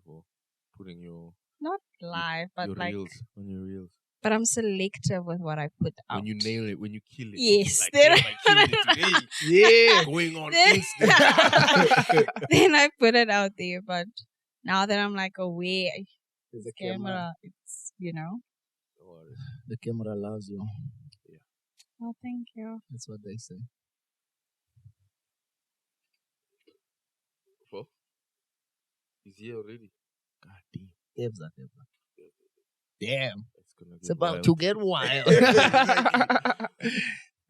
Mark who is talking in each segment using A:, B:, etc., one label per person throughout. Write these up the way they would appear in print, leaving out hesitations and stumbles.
A: live or putting your
B: Not live, but
A: your
B: like,
A: reels on your reels.
B: but I'm selective with what I put out.
A: When you nail it, when you kill it.
B: Yes,
A: Like,
B: then
A: damn, I killed it today.
C: Yeah.
A: Going on
B: Then-
A: Insta.
B: then I put it out there. But now that I'm like aware,
C: There's a
B: camera, it's,
A: Don't worry.
C: The camera loves you.
B: Oh, thank you.
C: That's what they say.
A: Well, he's here already. God damn.
C: Debza. Damn.
A: It's gonna get
C: It's about
A: wild.
C: to get wild.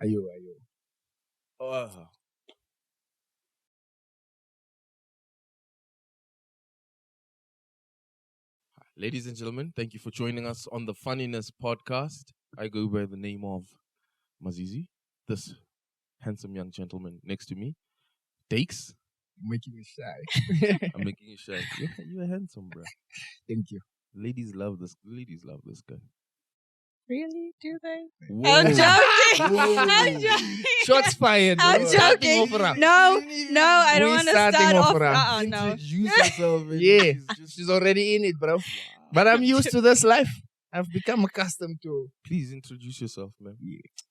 C: Are you?
A: Oh. Ladies and gentlemen, thank you for joining us on the Funnyness podcast. I go by the name of Mazizi. This handsome young gentleman next to me, Dakes.
C: Making me shy.
A: I'm making you shy. You're handsome, bro.
C: Thank you.
A: Ladies love this. Ladies love this guy.
B: Really? Do they?
A: Whoa.
B: I'm joking.
C: Whoa.
B: I'm joking.
C: Shots fired.
B: I'm
C: We're starting
B: joking.
C: off rough.
B: No, I don't
C: We're
B: want to
C: starting
B: start
C: off
B: off.
C: rough.
B: No.
A: Introduce yourself. and
C: Yeah,
A: just-
C: she's already in it, bro. But I'm used to this life. I've become accustomed to.
A: Please introduce yourself, man.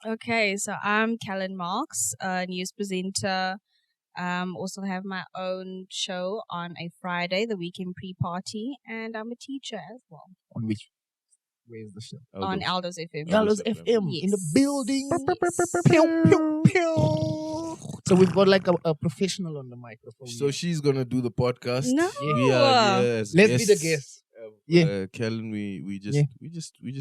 B: Okay, so I'm Callyn Marks, a news presenter. Also have my own show on a Friday, the weekend pre-party, and I'm a teacher as well
C: On which? Where's the show?
B: on Aldo's FM.
A: Elders
C: Gallows FM
B: Yes.
C: in the building.
B: Yes.
C: Pew, pew, pew. So we've got like a professional on the microphone.
A: So she's gonna do the podcast.
B: No.
A: We are here as
C: Let's be the
A: guests.
C: guest.
A: Yeah, Callyn, we just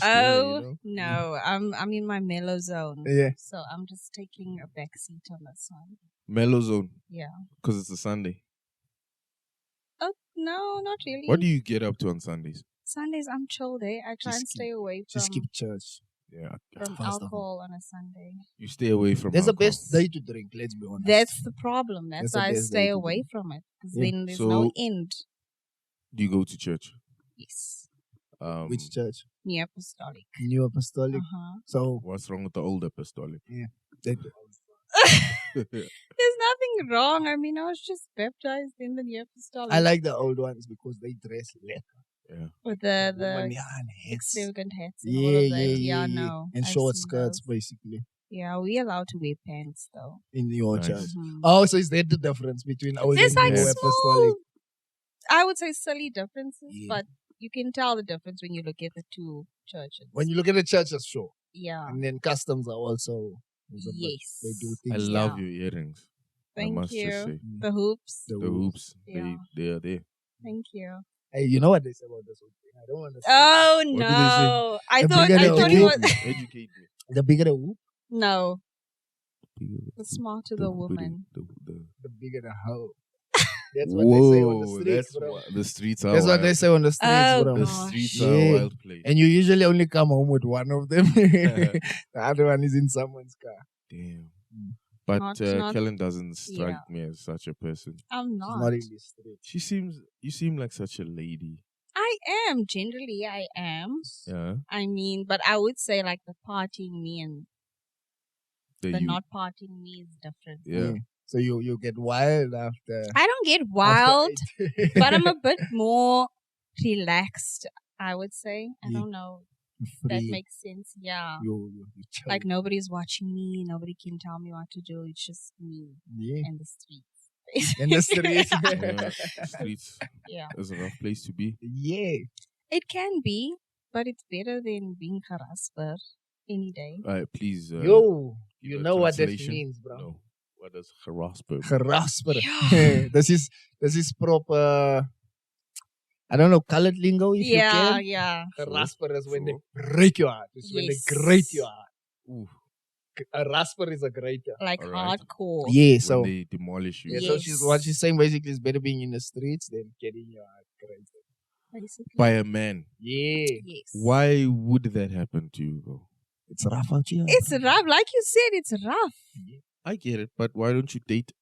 B: Oh
A: here,
B: no, I'm in my mellow zone.
C: Yeah.
B: So I'm just taking a back seat on this one.
A: mellow zone
B: Yeah.
A: because it's a Sunday.
B: Oh no, not really.
A: What do you get up to on Sundays?
B: Sundays I'm chill day. I try
C: Just
B: and stay away
C: Just
B: from
C: skip church.
A: Yeah,
B: from
C: First of all.
B: alcohol on a Sunday.
A: you stay away from.
C: That's the
A: alcohol.
C: best day to drink, let's be honest.
B: That's the problem.
C: That's
B: That's
C: the
B: why I
C: best
B: stay
C: day to
B: away
C: do.
B: from it because
C: Yeah.
B: then there's
A: So-
B: no end.
A: Do you go to church?
B: Yes.
C: Which church?
B: New Apostolic.
C: New Apostolic.
B: Uh-huh.
C: So
A: What's wrong with the old apostolic?
C: they,
B: There's nothing wrong. I mean, I was just baptized in the New Apostolic.
C: I like the old ones because they dress lekker.
B: with the
C: Women, yeah, and hats.
B: extravagant hats and all
C: Yeah,
B: of that.
C: yeah.
B: No.
C: And
B: I've
C: short
B: seen
C: skirts,
B: those.
C: basically,
B: Yeah, we allowed to wear pants though.
C: in your
A: Nice.
C: church.
B: Mhm.
C: Oh, so is that the difference between old
B: There's
C: and
B: like
C: new
A: Yeah.
C: Apostolic?
B: small, I would say silly differences,
C: Yeah.
B: but you can tell the difference when you look at the two churches.
C: When you look at the churches, sure.
B: Yeah.
C: And then customs are also. there's a bit-
B: Yes.
C: They do
A: I
C: things.
A: love
B: Yeah.
A: your earrings. I
B: Thank
A: must
B: you.
A: just say.
B: The hoops.
C: The
A: The hoops,
B: Yeah.
A: they are there.
B: Thank you.
C: Hey, you know what they say about this whole thing? I don't want to say.
B: Oh
A: do they say?
B: no! I
C: The
B: thought
C: bigger the
B: it
C: hoop.
B: was
A: Educate me.
C: The bigger the whoop,
B: no.
A: The
B: The smarter the woman.
C: the bigger the hoe. That's what they say on the
A: Whoa,
C: streets,
A: that's
C: bro.
A: what the streets are.
C: That's what
A: wild.
C: they say on the streets,
B: Oh,
C: bro.
A: The
B: gosh.
A: streets
C: Yeah.
A: are a wild place.
C: And you usually only come home with one of them. The other one is in someone's car.
A: Damn.
C: Mm.
A: But
B: Not-
A: Callyn doesn't strike
B: Yeah.
A: me as such a person.
B: I'm
C: She's
B: not.
C: not in the street.
A: You seem like such a lady.
B: I am. Generally, I am.
A: Yeah.
B: I mean, but I would say like the partying me and the
A: you,
B: not partying me is different.
A: yeah.
C: So you get wild after.
B: I don't get wild,
C: after
B: but I'm a bit more relaxed, I would say. I
C: Yeah.
B: don't know.
C: free.
B: That makes sense. Yeah.
C: you chill.
B: Like nobody's watching me. Nobody can tell me what to do. It's just me
C: yeah.
B: and the streets.
C: In the streets.
A: Yeah. Streets
B: Yeah.
A: is a rough place to be.
C: Yeah.
B: It can be, but it's better than being harasper any day.
A: All right, please.
C: Yo,
A: give
C: you
A: a
C: know what that
A: translation.
C: means, bro.
A: No. What does harasper?
C: Gerasper.
B: Yeah.
C: this is proper. I don't know, colored lingo if you
B: Yeah,
C: can.
B: yeah.
C: Gerasper is when
A: Sure.
C: they break your heart. It's when
B: Yes.
C: they grate your heart.
A: Ooh,
C: A rasper is a grater.
B: Like
A: Alright.
B: hardcore.
C: Yeah,
A: when
C: so
A: they demolish you.
C: yeah, so what
B: Yes.
C: she's saying basically is better being in the streets than getting your heart grated.
B: Basically.
A: By a man.
C: Yeah.
B: Yes.
A: Why would that happen to you, bro?
C: It's rough out here.
B: It's rough. Like you said, it's rough.
A: I get it, but why don't you date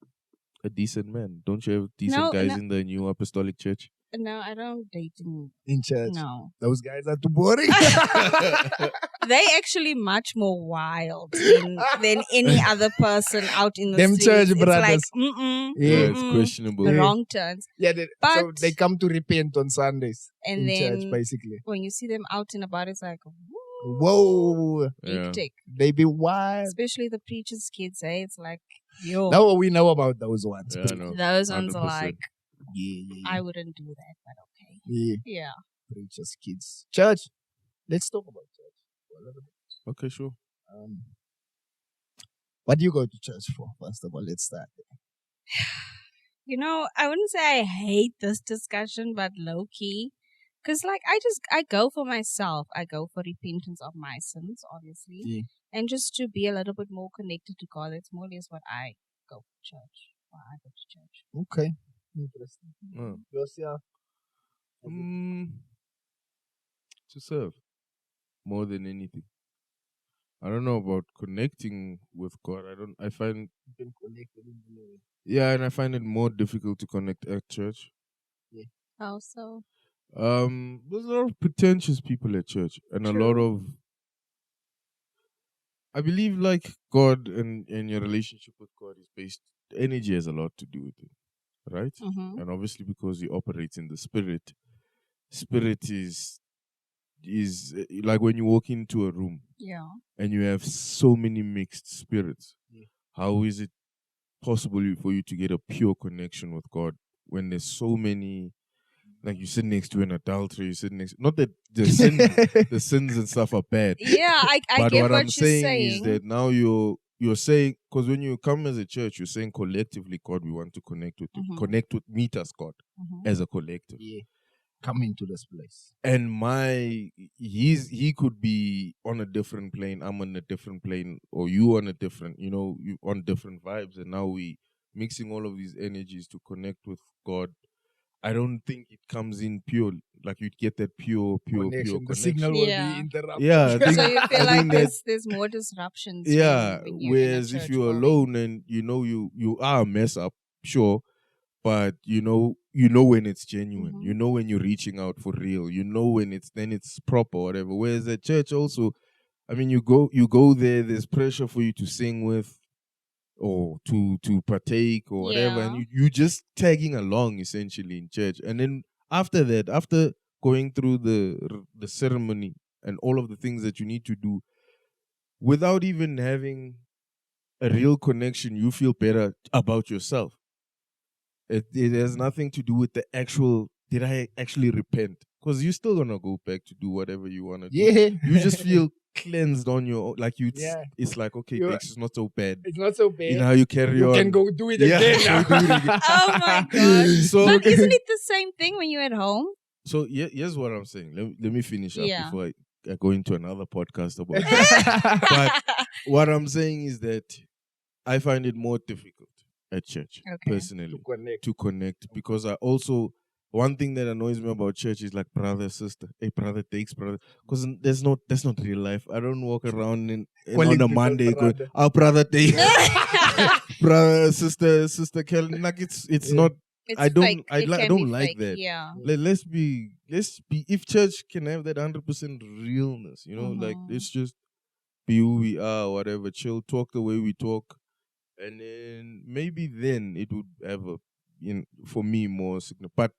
A: a decent man? Don't you have decent
B: No,
A: guys
B: no.
A: in the New Apostolic Church?
B: No, I don't date in.
C: in church.
B: No.
C: Those guys are too boring.
B: they actually much more wild than any other person out in the
C: Them
B: streets.
C: church
B: It's
C: brothers.
B: like,
C: Yeah,
A: it's
B: mm-mm,
A: questionable.
C: Yeah.
B: wrong turns.
C: Yeah, so
B: But-
C: they come to repent on Sundays
B: And
C: in
B: then
C: church, basically.
B: when you see them out and about, it's like,
C: Whoa,
A: Yeah.
B: hectic.
C: they be wild.
B: Especially the preacher's kids, eh? It's like, yo,
C: Now we know about those ones.
A: Yeah, I know.
B: those ones are
A: 100%.
B: like,
C: Yeah.
B: I wouldn't do that, but okay.
C: Yeah,
B: Yeah.
C: preachers, kids. Church. Let's talk about church for a little bit.
A: Okay, sure.
C: What do you go to church for? First of all, let's start.
B: You know, I wouldn't say I hate this discussion, but low key. Because, like, I go for myself. I go for repentance of my sins, obviously.
C: Yeah.
B: And just to be a little bit more connected to God. That's more or less what I go for church. Why I go to church.
C: Okay. Interesting.
A: Oh.
C: Josiah.
A: To serve more than anything. I don't know about connecting with God. I find
C: You can connect with him in a way.
A: yeah, and I find it more difficult to connect at church.
B: Also,
A: There's a lot of pretentious people at church, and
B: True.
A: a lot of. I believe like God and your relationship with God is based. Energy has a lot to do with it, right?
B: mm-hmm.
A: And obviously because you operate in the spirit, spirit is like when you walk into a room
B: Yeah.
A: and you have so many mixed spirits.
C: Yeah.
A: How is it possible for you to get a pure connection with God when there's so many? Like you sit next to an adultery, you sit next. Not that the the sins and stuff are bad,
B: Yeah, I
A: but
B: get
A: what
B: what
A: I'm
B: you're
A: saying is that now you're saying, because when you come as a church, you're saying collectively, God, we want to connect with you,
B: Mhm.
A: meet us, God,
B: Mhm.
A: as a collective.
C: Yeah. Come into this place.
A: And he could be on a different plane, I'm on a different plane, or you on a different, you on different vibes, and now we mixing all of these energies to connect with God. I don't think it comes in pure, like you'd get that pure
C: Connection. The
A: connection.
C: signal will
B: Yeah.
C: be interrupted.
A: Yeah, I think-
B: So you feel
A: I
B: like
A: think that-
B: there's more disruptions.
A: Yeah,
B: when you're in a
A: whereas if
B: church
A: you're
B: building.
A: alone and you are a mess up, sure, but you know when it's genuine.
B: Mhm.
A: You know when you're reaching out for real. You know when it's proper, whatever. Whereas at church also, I mean, you go there. There's pressure for you to sing with, or to partake or whatever, and
B: Yeah.
A: you just tagging along essentially in church. And then after that, after going through the ceremony and all of the things that you need to do, without even having a real connection, you feel better about yourself. It has nothing to do with the actual, did I actually repent? Because you're still going to go back to do whatever you want to do.
C: Yeah.
A: You just feel cleansed on your own. Like
C: Yeah.
A: it's like, okay,
C: You're-
A: this is not so bad.
C: It's not so bad.
A: You know how you carry
C: You
A: on.
C: can go do it
A: Yeah,
C: again
A: go
C: now.
A: do it again.
B: Oh my god!
A: So,
B: But isn't it the same thing when you're at home?
A: so here's what I'm saying. Let me finish up
B: Yeah.
A: before I go into another podcast about it. But what I'm saying is that I find it more difficult at church,
B: Okay.
A: personally,
C: to connect.
A: to connect, because I also, one thing that annoys me about church is like brother, sister. Hey, brother takes brother. Because that's not real life. I don't walk around and
C: Calling
A: on a
C: people
A: Monday going,
C: brother.
A: our brother takes brother, sister Callyn. Like it's
C: Yeah.
A: not.
B: It's
A: I don't-
B: fake.
A: I
B: It
A: li- I
B: can
A: don't
B: be
A: like
B: fake,
A: that.
B: Yeah.
A: Let's be. If church can have that 100% realness, like
B: Mhm.
A: let's just be who we are, whatever. Chill, talk the way we talk, and then maybe then it would have for me more significant. But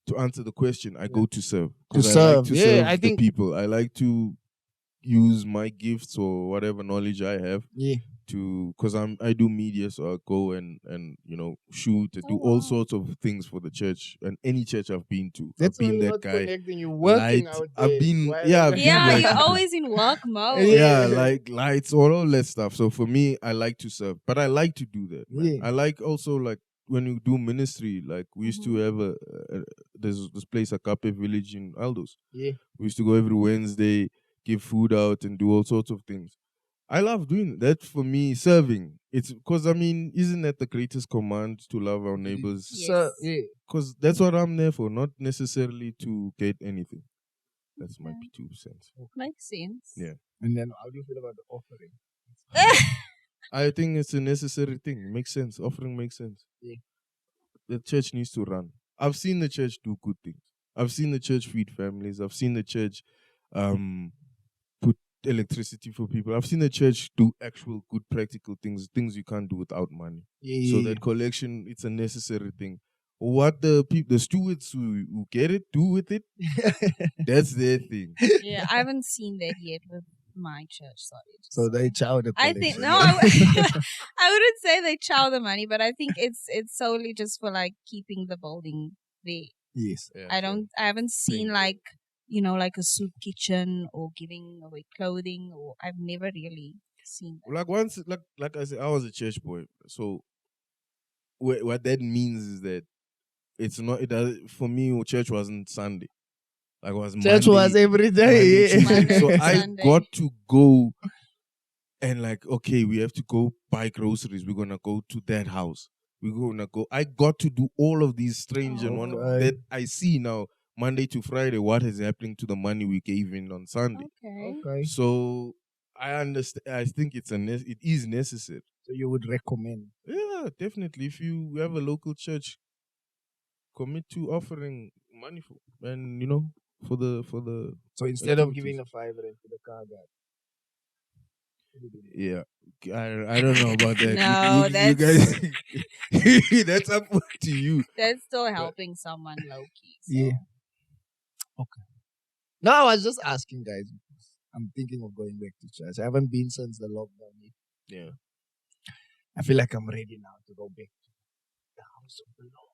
A: to answer the question, I go to serve. 'Cause
C: To
A: I like
C: serve.
A: to
C: Yeah,
A: serve
C: I
A: the
C: think-
A: people. I like to use my gifts or whatever knowledge I have
C: Yeah.
A: because I do media, so I go and shoot and
B: Oh,
A: do all
B: wow.
A: sorts of things for the church and any church I've been to.
C: That's
A: I've been
C: why you're
A: that
C: not
A: guy.
C: connecting. You're working
A: Light.
C: out
A: I've
C: there.
A: been-
C: Why
A: yeah,
C: not
A: I've been
B: Yeah,
A: like-
B: you're always in work mode.
A: Yeah, like lights, all that stuff. So for me, I like to serve, but I like to do that. Man.
C: Yeah.
A: I like also like when you do ministry. Like we used to have there's this place, Akape Village in Aldos.
C: Yeah.
A: We used to go every Wednesday, give food out, and do all sorts of things. I love doing that. For me, serving. It's because isn't that the greatest command, to love our neighbors?
B: Yes.
C: So, yeah.
A: Because that's what I'm there for, not necessarily to get anything. That's my
B: Okay.
A: 2%.
B: Makes sense.
A: Yeah.
C: And then how do you feel about the offering?
A: I think it's a necessary thing. It makes sense. Offering makes sense.
C: Yeah.
A: The church needs to run. I've seen the church do good things. I've seen the church feed families. I've seen the church put electricity for people. I've seen the church do actual good practical things you can't do without money. So that collection, it's a necessary thing. What the stewards who get it, do with it, that's their thing.
B: Yeah, I haven't seen that yet with my church. Sorry.
C: So they chow the
B: I
C: collection.
B: think I wouldn't say they chow the money, but I think it's solely just for like keeping the building there.
C: Yes.
A: Yeah,
B: I haven't seen
A: Thing.
B: like, you know, like a soup kitchen or giving away clothing, or I've never really seen that.
A: Like once, like I said, I was a church boy. So what that means is that it's not. It does for me. Church wasn't Sunday. Like it was
C: Church
A: Monday,
C: was every
A: Monday,
C: day.
A: Tuesday. So
B: Monday,
A: I
B: Sunday.
A: got to go and like, okay, we have to go buy groceries. We're gonna go to that house. We're gonna go. I got to do all of these strange and one
C: Okay.
A: that I see now Monday to Friday. What is happening to the money we gave in on Sunday?
B: Okay.
C: Okay.
A: So I understand. I think it is necessary.
C: So you would recommend.
A: Yeah, definitely. If you have a local church, commit to offering money for, and you know, for the
C: So instead of
A: activities.
C: giving a $5 to the car guy.
A: Yeah, I don't know about that.
B: No,
A: you guys, that's up to you.
B: That's still helping someone low key. So.
C: Yeah. Okay. No, I was just asking, guys. Because I'm thinking of going back to church. I haven't been since the lockdown.
A: Yeah,
C: I feel like I'm ready now to go back to the house of the Lord.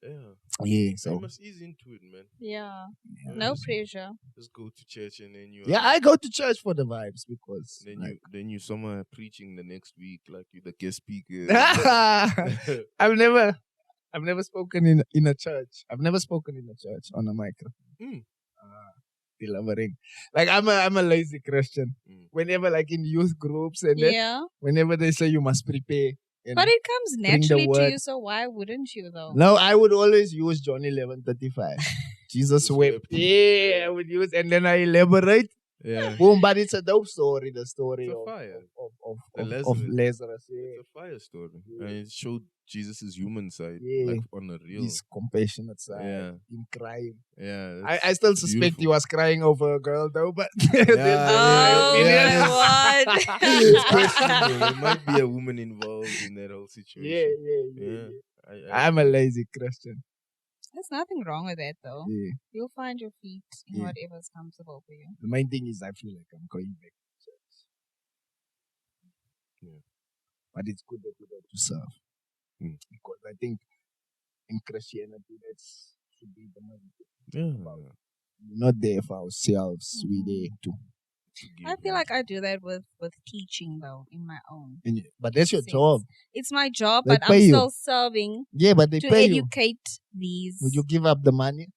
A: yeah.
C: Yeah,
A: So
C: so
A: you must ease into it, man.
B: Yeah.
C: yeah,
B: No
A: just-
B: pressure.
A: Just go to church and then you.
C: yeah, I go to church for the vibes because
A: then you somewhere preaching the next week, like you the guest speaker.
C: I've never spoken in a church. I've never spoken in a church on a microphone. Delivering. Like I'm a lazy Christian. Whenever like in youth groups and that,
B: Yeah.
C: whenever they say you must prepare. And
B: But it comes
C: bring the
B: naturally to
C: word.
B: you, so why wouldn't you though?
C: no, I would always use John 11:35. Jesus wept. Yeah, I would use, and then I elaborate.
A: Yeah,
C: Boom, but it's a dope story. The story
A: It's a
C: of
A: fire.
C: of
A: Lazarus.
C: Lazarus. Yeah.
A: it's a fire story, and it showed Jesus' human side,
C: Yeah.
A: like on a real.
C: His compassionate side.
A: Yeah.
C: Him crying.
A: Yeah,
C: I still suspect he
A: beautiful.
C: was crying over a girl though, but
B: Oh
A: Yeah.
B: my
A: It's
B: word.
A: questionable. There might be a woman involved in that whole situation.
C: yeah.
A: I
C: I'm a lazy Christian.
B: There's nothing wrong with that though.
C: Yeah.
B: You'll find your feet in
C: Yeah.
B: whatever's comfortable for you.
C: The main thing is I feel like I'm going back to church.
A: Yeah.
C: But it's good that we go to serve. Because I think in Christianity that should be the main thing.
A: Yeah.
C: We're not there for ourselves, we're there to
B: I feel like I do that with teaching though in my own.
C: but that's your
B: sense.
C: job.
B: It's my job,
C: They
B: but I'm
C: pay you.
B: still serving
C: Yeah, but they
B: to
C: pay you.
B: educate these.
C: Would you give up the money?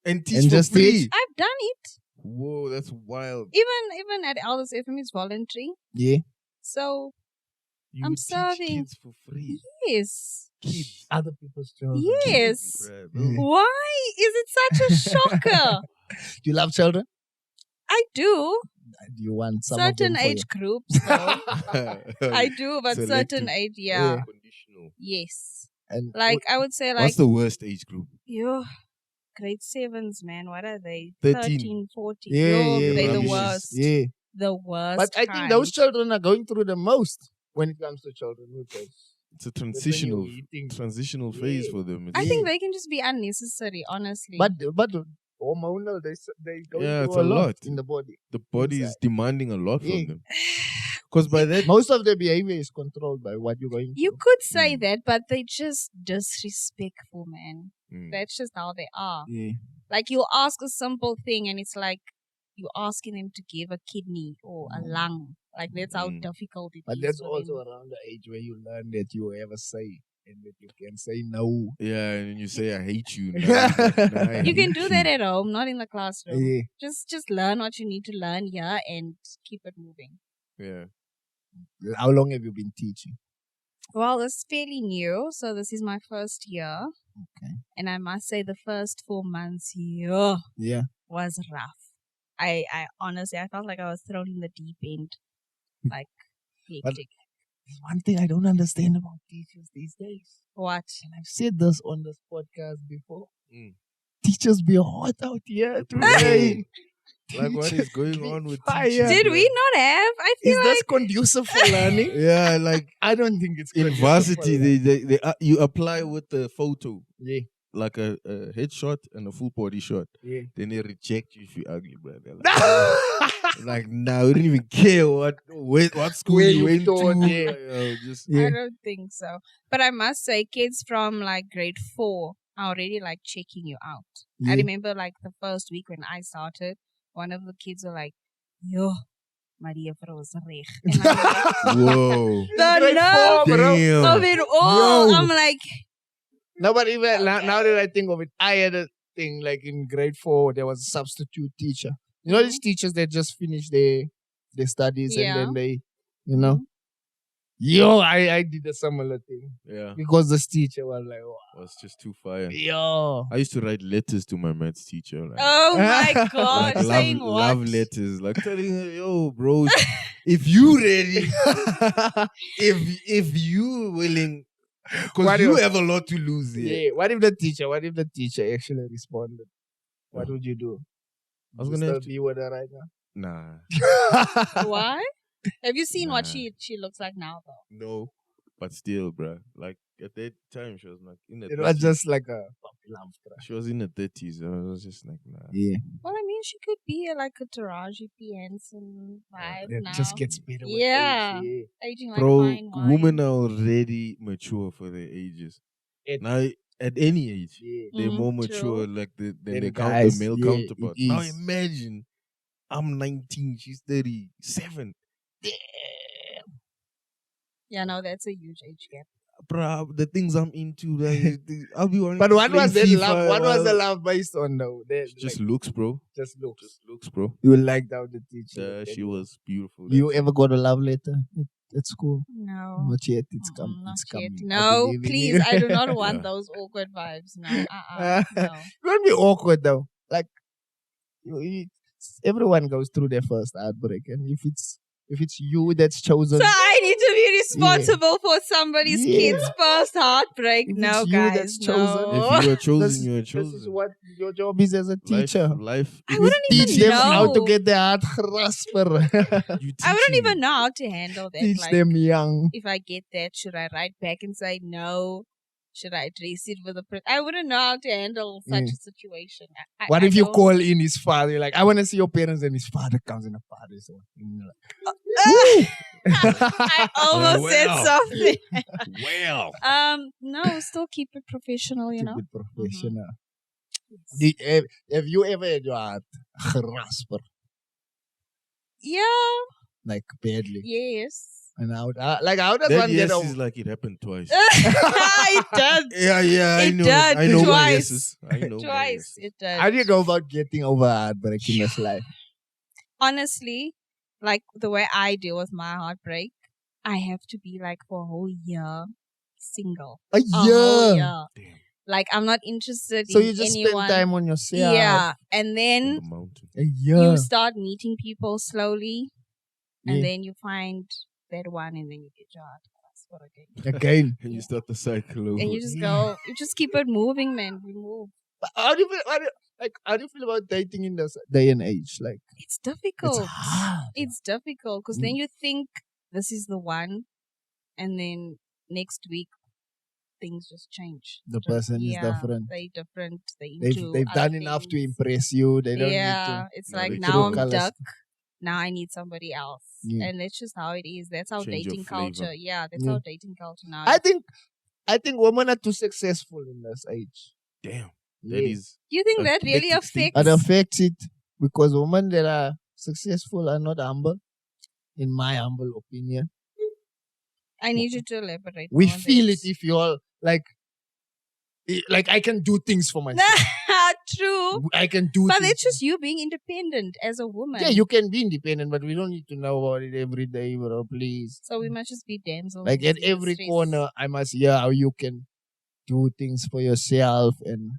A: And teach
C: And
A: for
C: just
A: free.
C: teach?
B: I've done it.
A: Whoa, that's wild.
B: Even at Elders FM is voluntary.
C: Yeah.
B: So
A: You
B: I'm
A: would teach
B: serving.
A: kids for free.
B: yes.
A: Kids.
C: Other people's children.
B: Yes.
A: Bruh,
C: Yeah.
B: Why is it such a shocker?
C: Do you love children?
B: I do.
C: Do you want some
B: Certain
C: of them for
B: age groups though.
A: bro.
B: I do, but
A: Selective.
B: certain age,
C: Yeah.
B: yeah.
A: Conditional.
B: Yes.
C: And
B: Like I would say like
A: What's the worst age group?
B: yo, grade 7s, man. What are they?
A: 13.
B: 13, 14.
C: Yeah,
B: Yo,
C: yeah,
B: they're the
A: rubbish.
B: worst.
C: Yeah.
B: The worst.
C: But I think those
B: kind.
C: children are going through the most when it comes to children. Because
A: It's a
C: that's when
A: transitional
C: you're eating.
A: transitional phase
C: Yeah.
A: for them.
B: I
A: It's-
B: think they can just be unnecessary, honestly.
C: But hormonal, they go
A: Yeah,
C: through
A: it's
C: a
A: a
C: lot
A: lot.
C: in the body.
A: the body is
C: inside.
A: demanding a lot
C: Yeah.
A: from them. Because by that,
C: Most of the behavior is controlled by what you're going
B: you
C: through.
B: could say that, but they just disrespectful, man.
A: Mm.
B: That's just how they are.
C: Yeah.
B: Like you'll ask a simple thing and it's like you're asking them to give a kidney or a lung. Like that's how
A: Mm.
B: difficult it is.
C: But that's
B: for
C: also
B: them.
C: around the age where you learn that you have a say and that you can say no.
A: yeah, and you say, I hate you. Nah, I
B: You can
A: hate
B: do that at home, not in the classroom.
C: Yeah.
B: Just learn what you need to learn here and keep it moving.
A: Yeah.
C: How long have you been teaching?
B: Well, it's fairly new, so this is my first year.
C: Okay.
B: And I must say the first 4 months here
C: Yeah.
B: was rough. I honestly, I felt like I was thrown in the deep end. Like,
C: But-
B: hectic.
C: There's one thing I don't understand about teachers these days.
B: What?
C: And I've said this on this podcast before.
A: Mm.
C: Teachers be hot out here today.
A: Like, what is going on with
C: Fire.
A: teachers?
B: Did
A: bro?
B: we not have? I
C: Is
B: feel
C: this conducive for learning?
A: Yeah, like
C: I don't think it's
A: in
C: conducive for
A: varsity,
C: learning.
A: they you apply with the photo,
C: Yeah,
A: like a headshot and a full body shot.
C: yeah.
A: Then they reject you if you're ugly, bro. They're like, nah, we didn't even care what school
C: Where
A: you
C: you
A: went
C: taught,
A: to.
C: yeah.
A: Just
C: Yeah.
B: I don't think so. But I must say, kids from like grade 4 are already like checking you out. I
C: Yeah.
B: remember like the first week when I started, one of the kids were like, "Yo, Maria Froze reg." And I'm like,
A: whoa,
B: the
C: Grade
B: nerve
C: 4, bro.
A: damn.
B: of it all.
C: Yo.
B: I'm like,
C: No, but even now that I think of it, I had a thing like in grade 4, there was a substitute teacher. You know, these teachers that just finished their studies and
B: Yeah.
C: then they, Yo, I did a similar thing
A: Yeah,
C: because this teacher was like,
A: it was just too fire.
C: yo.
A: I used to write letters to my maths teacher. Like,
B: oh my God,
A: like
B: saying what?
A: love letters, like telling her, yo, bro, if you ready, if you willing, because
C: What
A: you
C: if-
A: have a lot to lose here.
C: Yeah, what if the teacher actually responded? What would you do?
A: I was
C: Would you
A: gonna have
C: still be with her right
A: Nah,
C: now?
B: Why? Have you seen what
A: Nah.
B: she looks like now though?
A: no, but still, bro. Like at that time, she was like in the
C: It was
A: 30s.
C: just like a puppy love crush.
A: She was in the 30s. I was just like, nah.
C: Yeah.
B: Well, I mean, she could be like a Taraji P. Henson vibe
C: It
B: now.
C: just gets better with
B: Yeah.
C: age.
B: Aging like
A: Bro,
B: fine wine.
A: women are already mature for their ages.
C: It-
A: Now, at any age,
C: Yeah.
A: they're more
B: True.
A: mature like than
C: Then
A: their
C: guys,
A: male
C: yeah,
A: counterpart.
C: it
A: Now
C: is.
A: imagine, I'm 19, she's 37.
B: Yeah, no, that's a huge age gap.
A: Bruh, the things I'm into, like, I'll be wanting
C: But
A: to
C: what
A: play
C: was that
A: FIFA
C: love? What was the
A: while-
C: love based on though?
A: Just looks, bro.
C: just looks.
A: Just looks, bro.
C: You liked how the teacher.
A: She was beautiful.
C: You ever got a love letter at school?
B: No.
C: Not yet. It's
B: Not
C: coming. It's
B: yet.
C: coming. I
B: No,
C: believe in
B: please.
C: you.
B: I do not want
A: Yeah.
B: those awkward vibes. No. No.
C: It won't be awkward though. Like everyone goes through their first heartbreak, and if it's you that's chosen,
B: So I need to be responsible for somebody's
C: Yeah.
B: kid's first heartbreak.
C: If
B: No,
C: it's you
B: guys.
C: that's
B: No.
C: chosen,
A: If you are chosen,
C: this,
A: you are
C: this
A: chosen.
C: is what your job is as a teacher.
A: Life.
B: I wouldn't
C: Teach
B: even
C: them how to
B: know.
C: get their heart grasper.
A: You
B: I wouldn't
A: teaching
B: even know how to handle that.
C: Teach
B: Like,
C: them young.
B: if I get that, should I write back and say no? Should I address it with a I wouldn't know how to handle such a situation.
C: What
B: I
C: if you
B: don't-
C: call in his father? You're like, I want to see your parents, and his father comes in the father's one. And you're like,
B: I almost said
A: well.
B: something.
A: Well.
B: No, still keep it professional, you know.
C: keep it professional.
B: Yes.
C: Have you ever had your heart grasper
B: Yeah.
C: like badly?
B: Yes.
C: And how does
A: That
C: one
A: yes
C: get over?
A: is like it happened twice.
B: It does.
A: Yeah, I
B: It
A: know.
B: did
A: I know my
B: twice.
A: yeses. I know my
B: Twice.
A: yeses.
B: It does.
C: How do you go about getting over heartbreak in this life?
B: Honestly, like the way I deal with my heartbreak, I have to be like for a whole year single.
C: A
B: A whole
C: year.
B: year.
A: Damn.
B: Like I'm not interested
C: So
B: in
C: you just
B: anyone.
C: spend time on yourself.
B: Yeah. And
A: On
B: then
A: the mountain.
C: A year.
B: you start meeting people slowly, and
C: Yeah.
B: then you find that one, and then you get your heart grasp again.
C: Again.
A: And you start the cycle over.
B: And you just go, you just keep it moving, man. We move.
C: But how do you feel? How do you feel about dating in this day and age? Like
B: It's difficult.
C: it's hard.
B: It's difficult because then you think this is the one, and then next week things just change.
C: The person is different.
B: They're different.
C: They've done enough to impress you. They don't
B: Yeah,
C: need
B: it's
A: No,
B: like
A: they
B: now I'm
C: could've
B: stuck. Now I need somebody else,
C: Yeah.
B: and that's just how it is. That's our
A: Change your
B: dating
A: flavor.
B: culture. Yeah, that's
C: Yeah.
B: our dating culture now.
C: to. I think women are too successful in this age.
A: Damn.
C: Yeah.
A: That is.
B: You think
A: a
B: that really
A: hectic state.
B: affects?
C: It affects it because women that are successful are not humble, in my humble opinion.
B: I need you to elaborate.
C: We
B: more on
C: feel
B: this.
C: it if you're like I can do things for myself.
B: True,
C: I can do
B: but
C: things.
B: it's just you being independent as a woman.
C: Yeah, you can be independent, but we don't need to know about it every day, bro. Please.
B: So we must just be damsels.
C: Like
B: in
C: at every
B: distress.
C: corner, I must hear how you can do things for yourself. And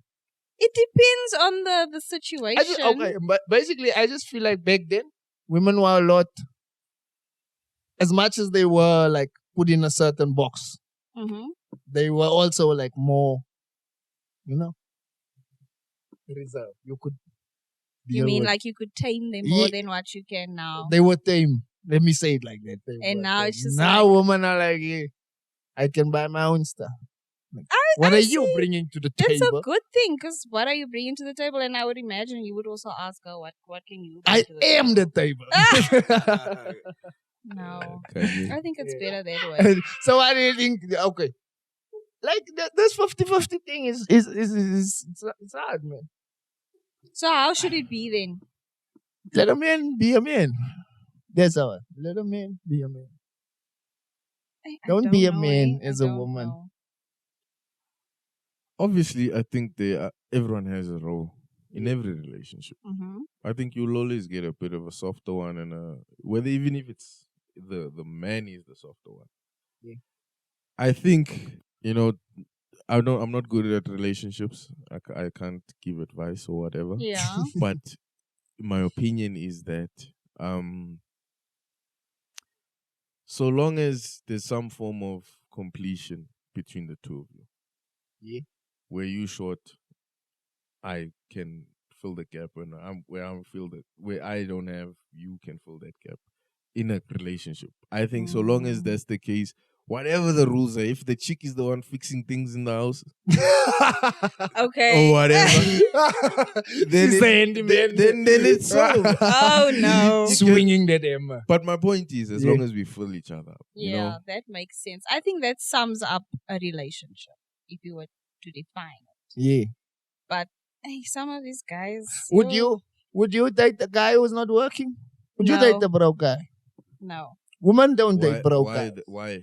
B: It depends on the situation.
C: but basically, I just feel like back then, women were a lot, as much as they were like put in a certain box,
B: Mm-hmm.
C: they were also like more, reserved. You could
B: You
C: deal
B: mean
C: with.
B: like you could tame them more
C: Yeah.
B: than what you can now?
C: They were tame. Let me say it like that. They
B: And
C: were
B: now
C: tame.
B: it's just
C: now
B: like-
C: women are like, yeah, I can buy my own stuff. Like,
B: I
C: what are you
B: see.
C: bringing to the
B: That's
C: table?
B: a good thing, because what are you bringing to the table? And I would imagine you would also ask her, what can you bring
C: I
B: to the
C: am
B: table?
C: the table.
B: No.
A: Kanye.
B: I think it's
C: Yeah.
B: better that way.
C: So what do you think? Okay, like this 50-50 thing is it's hard, man.
B: So how should it be then?
C: Let a man be a man. That's all. Let a man be a man.
B: I
C: Don't be a
B: know,
C: man
B: I
C: as a
B: don't
C: woman.
B: know.
A: Obviously, I think everyone has a role in every relationship.
B: Mm-hmm.
A: I think you'll always get a bit of a softer one, and whether even if it's the man is the softer one.
C: Yeah.
A: I think I'm not good at relationships. I can't give advice or whatever.
B: Yeah.
A: But my opinion is that so long as there's some form of completion between the two of you,
C: Yeah.
A: where you short, I can fill the gap, and where I don't have, you can fill that gap in a relationship. I think so long as that's the case, whatever the rules are, if the chick is the one fixing things in the house
B: Okay.
A: or whatever, then
C: She's the handyman.
A: then it's solved.
B: Oh no.
C: Swinging that hammer.
A: But my point is, as
C: Yeah.
A: long as we fill each other up,
B: Yeah, that makes sense. I think that sums up a relationship, if you were to define it.
C: Yeah.
B: But hey, some of these guys.
C: Would you date the guy who's not working? Would you
B: No.
C: date the broke guy?
B: No.
C: Women don't date broke
A: why,
C: guys.
A: why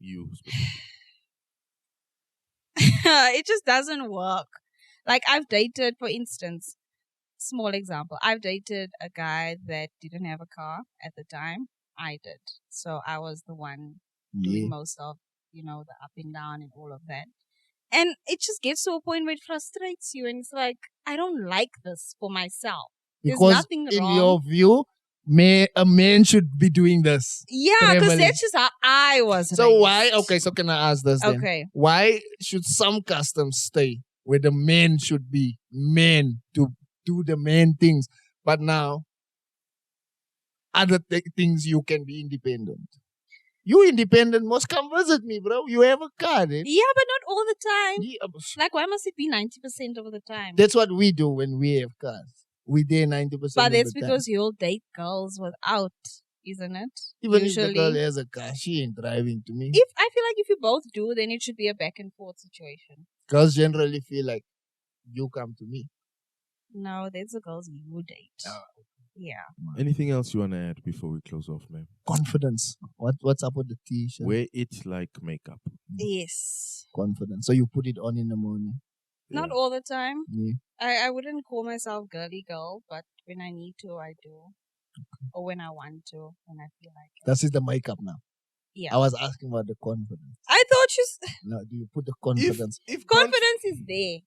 A: you specifically?
B: It just doesn't work. Like I've dated, for instance, small example. I've dated a guy that didn't have a car at the time. I did. So I was the one doing most of, the up and down and all of that. And it just gets to a point where it frustrates you, and it's like, I don't like this for myself. There's
C: Because
B: nothing
C: in
B: wrong.
C: your view, a man should be doing this.
B: Yeah, because
C: traveling.
B: that's just how I was
C: So
B: raised.
C: why? Okay, so can I ask this then?
B: Okay.
C: Why should some customs stay where the men should be men to do the man things, but now other things you can be independent? You independent must come visit me, bro. You have a car, then.
B: Yeah, but not all the time.
C: Yeah,
B: Like, why must it be 90% of the time?
C: that's what we do when we have cars. We there 90%
B: But
C: of
B: that's
C: the time.
B: because you'll date girls without, isn't it?
C: Even
B: Usually.
C: if the girl has a car, she ain't driving to me.
B: I feel like if you both do, then it should be a back and forth situation.
C: Girls generally feel like you come to me.
B: No, that's the girls you date.
C: Oh.
B: Yeah.
A: Anything else you want to add before we close off, ma'am?
C: Confidence. What's up with the t-shirt?
A: Wear it like makeup.
B: Yes.
C: Confidence. So you put it on in the morning.
B: Not all the time.
C: Yeah.
B: I wouldn't call myself girly girl, but when I need to, I do. Or when I want to, when I feel like it.
C: That is the makeup now.
B: Yeah.
C: I was asking about the confidence.
B: I thought
C: No, do you put the confidence?
A: If
B: confidence is there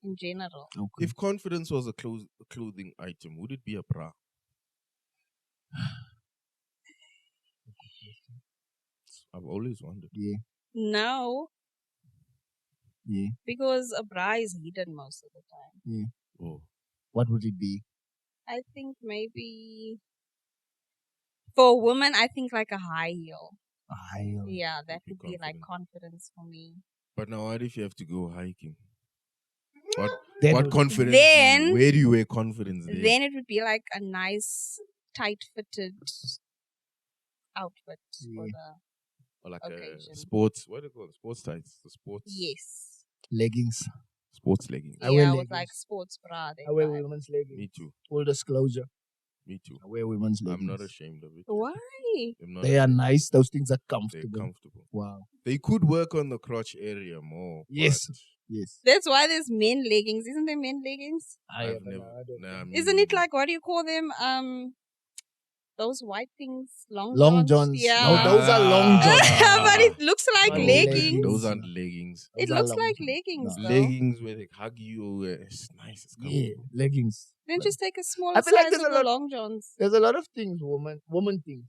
B: in general.
C: Okay.
A: If confidence was a clothing item, would it be a bra? I've always wondered.
C: Yeah.
B: No,
C: Yeah.
B: because a bra is hidden most of the time.
C: Yeah.
A: Oh,
C: What would it be?
B: I think maybe for a woman, I think like a high heel. Yeah, that
A: Be
B: would be like
A: confident.
B: confidence for me.
A: but now what if you have to go hiking? What
C: Then
A: what
C: would-
A: confidence?
B: Then-
A: where do you wear confidence? There?
B: Then it would be like a nice, tight-fitted outfit for
C: Yeah.
B: the
A: Or like
B: occasion.
A: a sports. What do you call it? Sports tights. The sports.
B: yes.
C: Leggings.
A: Sports leggings.
C: I wear
B: Yeah, with
C: leggings.
B: like sports bra.
C: I wear
B: vibe.
C: women's leggings.
A: Me too.
C: Full disclosure.
A: Me too.
C: I wear women's leggings.
A: I'm not ashamed of it.
B: Why?
A: I'm not
C: They are
A: ashamed.
C: nice. Those things are
A: They're
C: comfortable.
A: comfortable.
C: Wow.
A: They could work on the crotch area more.
C: Yes.
A: but
C: Yes.
B: That's why there's men leggings. Isn't there men leggings?
A: I've never. Nah, me
B: Isn't it
A: neither.
B: like, what do you call them? Those white things, long
C: Long
B: johns.
C: johns.
B: Yeah.
C: No, those are long johns.
B: But it looks like
C: But
B: leggings.
C: leggings.
A: Those aren't leggings.
B: It
C: Those are
B: looks
C: long
B: like
C: johns.
B: leggings,
C: No.
B: though.
A: Leggings where they hug you. It's nice. It's
C: Yeah,
A: comfortable.
C: leggings.
B: Then just take a smaller
C: I feel like
B: size
C: there's
B: of
C: a
B: the
C: lot-
B: long johns.
C: There's a lot of things, woman things.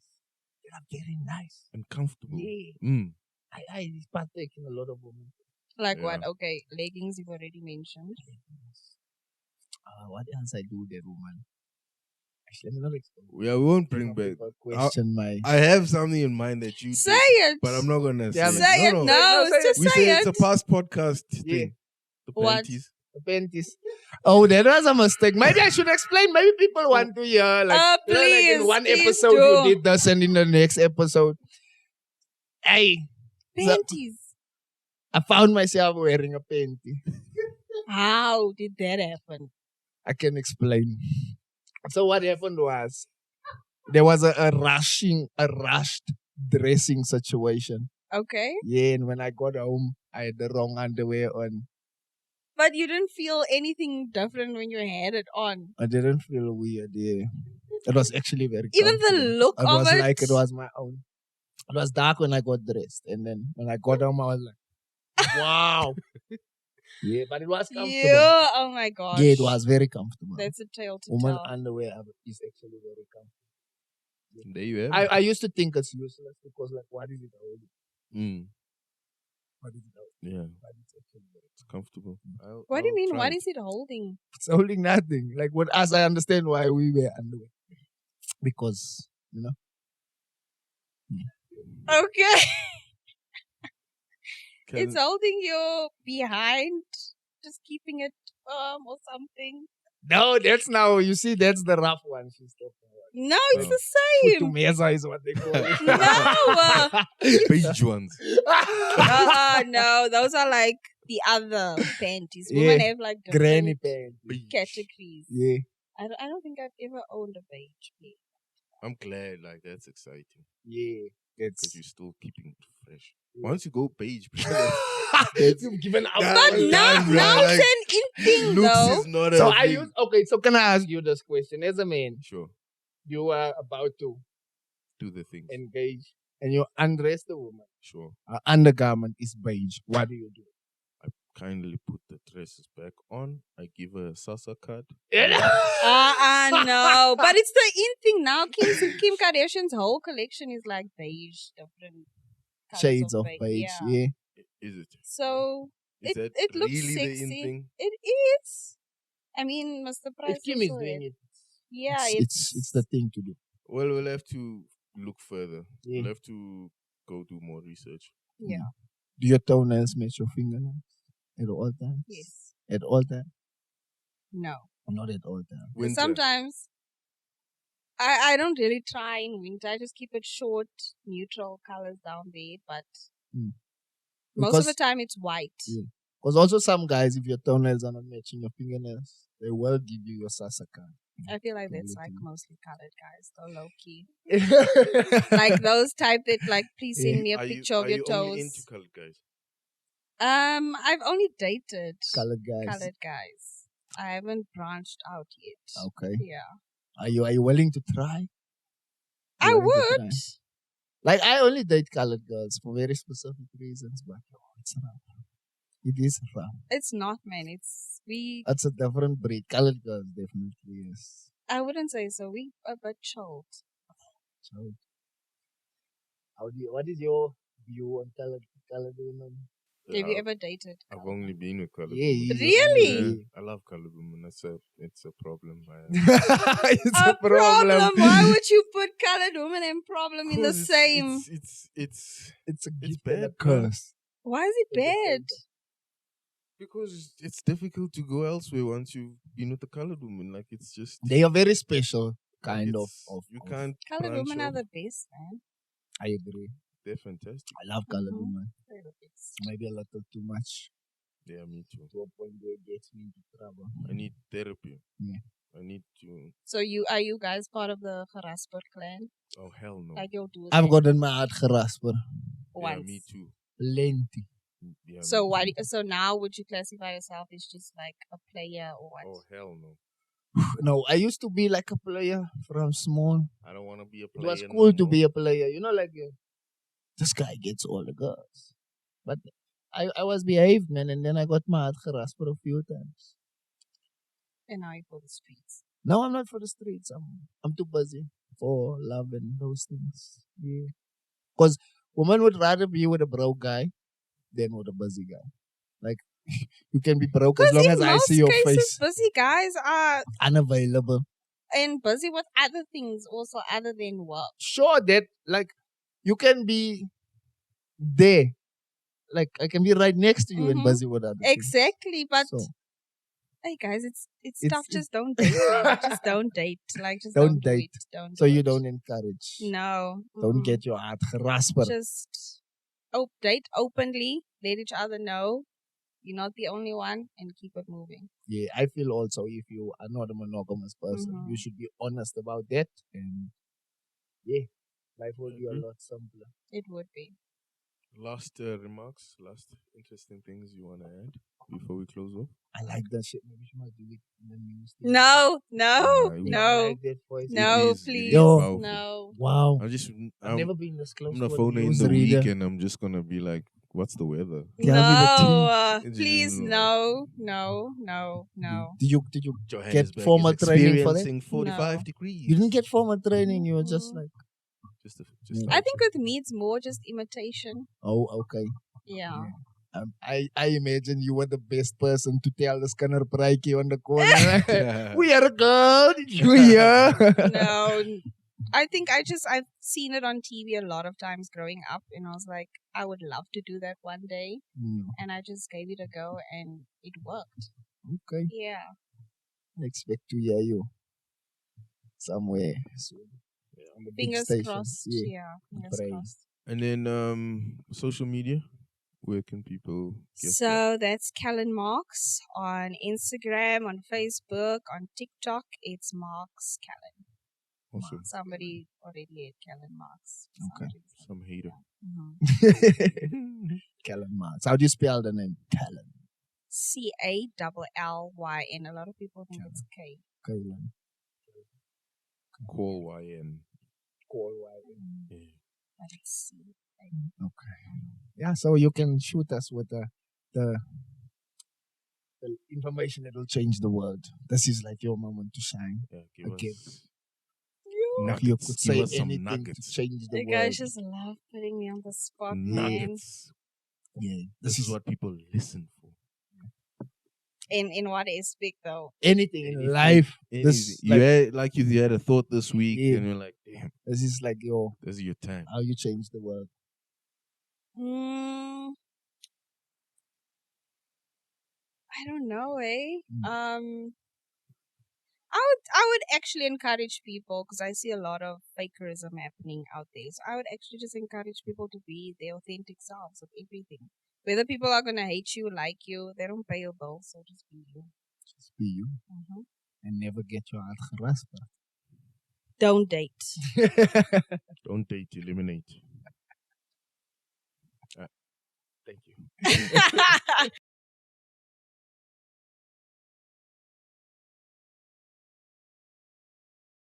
C: They are very nice.
A: And comfortable.
C: Yeah.
A: Mm.
C: I partake in a lot of women.
B: Like
A: Yeah.
B: what? Okay, leggings you've already mentioned.
C: What else I do there, woman? Actually, let me not explain.
A: Yeah, we won't bring
C: Some
A: back.
C: people question my.
A: I have something in mind that you
B: Say
A: did,
B: it.
A: but I'm not gonna
C: Yeah,
A: say
B: Say
A: it.
B: it.
A: No.
B: No,
C: say
B: just
A: We
B: say
A: say
B: it.
A: it's a past podcast
C: Yeah.
A: thing. The
B: What?
A: panties.
C: The Panties. Oh, that was a mistake. Maybe I should explain. Maybe people want to hear. Like, you know, like in
B: Please,
C: one
B: please
C: episode
B: do.
C: you did this, and in the next episode, hey,
B: Panties.
C: I found myself wearing a panty.
B: How did that happen?
C: I can explain. So what happened was there was a rushed dressing situation.
B: Okay.
C: Yeah, and when I got home, I had the wrong underwear on.
B: But you didn't feel anything different when you had it on.
C: I didn't feel weird. Yeah, it was actually very.
B: Even the
C: comfortable.
B: look
C: It
B: of
C: was
B: it.
C: like it was my own. It was dark when I got dressed, and then when I got home, I was like, "Wow." Yeah, but it was comfortable.
B: Yeah. Oh my gosh.
C: Yeah, it was very comfortable.
B: That's a tale to
C: Woman
B: tell.
C: underwear is actually very comfortable.
A: There you have it.
C: I used to think it's useless because, like, what is it holding? What is it holding?
A: Yeah,
C: But it's actually very
A: it's comfortable.
B: What do you
A: I'll
B: mean?
A: try
B: What
A: it.
B: is it holding?
C: It's holding nothing. Like, with us, I understand why we wear underwear. Because, you know.
B: Okay.
A: Can-
B: It's holding you behind, just keeping it firm or something.
C: No, that's now, you see, that's the rough one she's talking about.
B: No, it's
A: Oh.
B: the same.
C: Futumeza is what they call it.
B: No.
A: beige ones.
B: No, those are like the other panties.
C: Yeah.
B: Women have like different
C: Granny pants.
A: Beige.
B: categories.
C: Yeah.
B: I don't think I've ever owned a beige pair.
A: I'm glad. Like that's exciting
C: Yeah.
A: because
C: It's
A: you're still keeping it fresh.
C: Yeah.
A: Once you go beige,
C: You've given out.
A: But
B: But
A: I'm
B: now,
A: done, bro.
B: now
A: Like,
B: it's an in thing
A: looks
B: though.
A: is not a
C: So
A: thing.
C: okay, so can I ask you this question? As a man,
A: Sure,
C: you are about to
A: do the things.
C: engage and you undress the woman.
A: Sure,
C: Her undergarment is beige. What do you do?
A: kindly put the dresses back on. I give her a salsa card.
B: No. But it's the in thing now. Kim Kardashian's whole collection is like beige, different colors
C: Shades of beige. Yeah.
A: Is it?
B: So
A: Is that
B: it looks
A: really the in
B: sexy.
A: thing?
B: It is. I mean, Mr. Price.
C: If Kim is
B: also
C: doing
B: is.
C: it,
B: Yeah,
C: it's the thing to do.
A: Well, we'll have to look further.
C: Yeah.
A: We'll have to go do more research.
B: yeah.
C: Do your toenails match your fingernails at all times?
B: Yes.
C: At all times?
B: No.
C: Not at all times.
A: Winter.
B: Sometimes I don't really try in winter. I just keep it short, neutral colors down there. But most of the time it's white.
C: Yeah. Because also some guys, if your toenails are not matching your fingernails, they will give you your salsa card.
B: I feel like that's
C: Yeah.
B: like mostly colored guys, though low key.
C: like
B: Like those type that like, please send me a
A: Are
B: picture
A: you,
B: of
A: are
B: your
A: you
B: toes.
A: only into colored guys?
B: I've only dated
C: colored guys.
B: colored guys. I haven't branched out yet.
C: Okay.
B: Yeah.
C: Are you willing to try?
B: I
C: willing to
B: would.
C: try? Like I only date colored girls for very specific reasons, but it's rough. It is rough.
B: It's not, man.
C: That's a different breed. Colored girls definitely is.
B: I wouldn't say so. We a bit chilled.
C: So, what is your view on colored women?
B: Have you ever dated?
A: I've only been with colored
C: Yeah,
A: women.
B: Really?
A: Yeah, I love colored women. It's a problem.
C: It's
B: A problem. Why would you put colored women and problem in the
A: 'Cause
B: same?
C: It's a gift
A: bad,
C: and a
A: bro.
C: curse.
B: Why is it bad?
A: Because it's difficult to go elsewhere once you've been with a colored woman. Like it's just
C: They are very special, kind of.
A: You can't.
B: Colored
A: branch
B: women are
A: off.
B: the best, man.
C: I agree.
A: They're fantastic.
C: I love colored
B: Mhm.
C: women.
B: They're the best.
C: Maybe a little too much
A: Yeah, me too.
C: to a point where it gets me into trouble.
A: I need therapy.
C: Yeah.
A: I need to.
B: So are you guys part of the Gerasper clan?
A: Oh hell no.
B: Like you'll do
C: I've
B: that
C: gotten my heart gerasper.
A: Yeah,
B: once.
A: me too.
C: Plenty.
A: Yeah,
B: So
A: me
B: why?
A: too.
B: So now would you classify yourself as just like a player or what?
A: Oh hell no.
C: No, I used to be like a player from small.
A: I don't want to be a
C: It
A: player.
C: was
A: no
C: cool to
A: more.
C: be a player. You know, like this guy gets all the girls. But I was behaved, man, and then I got my heart gerasper a few times.
B: And now you for the streets.
C: No, I'm not for the streets. I'm too busy for love and those things. Yeah. Because women would rather be with a broke guy than with a busy guy. Like, you can be broke as long
B: in
C: as I
B: most
C: see your
B: cases,
C: face.
B: busy guys are
C: Unavailable.
B: and busy with other things also other than work.
C: Sure, that like you can be there. Like I can be right next to you and
B: Mhm.
C: busy with other things.
B: Exactly, but
C: So,
B: hey guys, it's
C: It's-
B: tough. Just don't date. Just don't date. Like just
C: Don't
B: don't do
C: date.
B: it. Don't.
C: so
B: do
C: you
B: it.
C: don't encourage.
B: No.
C: Don't
B: mm-mm.
C: get your heart gerasper.
B: Just date openly. Let each other know you're not the only one, and keep it moving.
C: Yeah, I feel also if you are not a monogamous person,
B: Mhm.
C: you should be honest about that, and yeah, life will be a
A: Mhm.
C: lot simpler.
B: It would be.
A: Last remarks, last interesting things you want to add before we close off?
C: I like that shit. Maybe she might do it in the news.
B: No,
A: Nah,
C: I
B: no,
C: like that voice.
B: no,
A: It is
B: please,
C: Yo.
B: no.
C: Wow. I've
A: I'm,
C: never been this close
A: I'm
C: to
A: gonna
C: a
A: phone her in the
C: newsreader.
A: week and I'm just gonna be like, "What's the weather?"
C: Tell me the tea.
A: It's
B: Please,
A: just-
B: no, no, no, no.
C: Did you
A: Johannesburg
C: formal
A: is
C: training for that?
A: experiencing 45
B: No.
A: degrees.
C: You didn't get formal training. You were just
B: Mm-mm.
C: like,
A: Just
C: Mm.
B: I think with me it's more just imitation.
C: oh, okay.
B: Yeah.
C: I imagine you were the best person to tell the scanner praiki on the corner. We are good. Did you hear?
B: No, I think I've seen it on TV a lot of times growing up, and I was like, I would love to do that one day, and I just gave it a go, and it worked.
C: Okay.
B: Yeah.
C: I expect to hear you somewhere soon. On the big
B: Fingers
C: station.
B: crossed.
C: Yeah.
B: Yeah. Fingers
C: Pray.
B: crossed.
A: And then social media, where can people get that?
B: So that's Callyn Marks on Instagram, on Facebook, on TikTok. It's Marks Callyn.
A: Awesome.
B: Somebody already ate Callyn Marks.
C: Okay.
A: Some hater.
C: Callyn Marks. How do you spell the name? Callyn.
B: Callyn. A lot of people think it's K.
C: Callyn.
A: Call YN. Yeah.
B: But it's C.
C: Okay. Yeah, so you can shoot us with the information that will change the world. This is like your moment to shine.
A: Yeah, give
C: Again.
A: us
C: If you could
A: Give
C: say
A: us some
C: anything to
A: nuggets.
C: change the
B: You
C: world.
B: guys just love putting me on the spot, man.
A: Nuggets.
C: Yeah.
A: This is what people listen for.
B: In what aspect though?
C: Anything in
A: Anything.
C: life.
A: Anything.
C: This
A: You had a thought this week
C: Yeah.
A: and you're like, damn,
C: this is like
A: this is your time.
C: how you change the world.
B: I don't know, eh?
C: Mm.
B: I would actually encourage people, because I see a lot of fakerism happening out there. So I would actually just encourage people to be their authentic selves of everything. Whether people are gonna hate you, like you, they don't pay your bills, so just be you.
C: Just be you and never get your heart gerasper.
B: Don't date.
A: Don't date, eliminate. Thank you.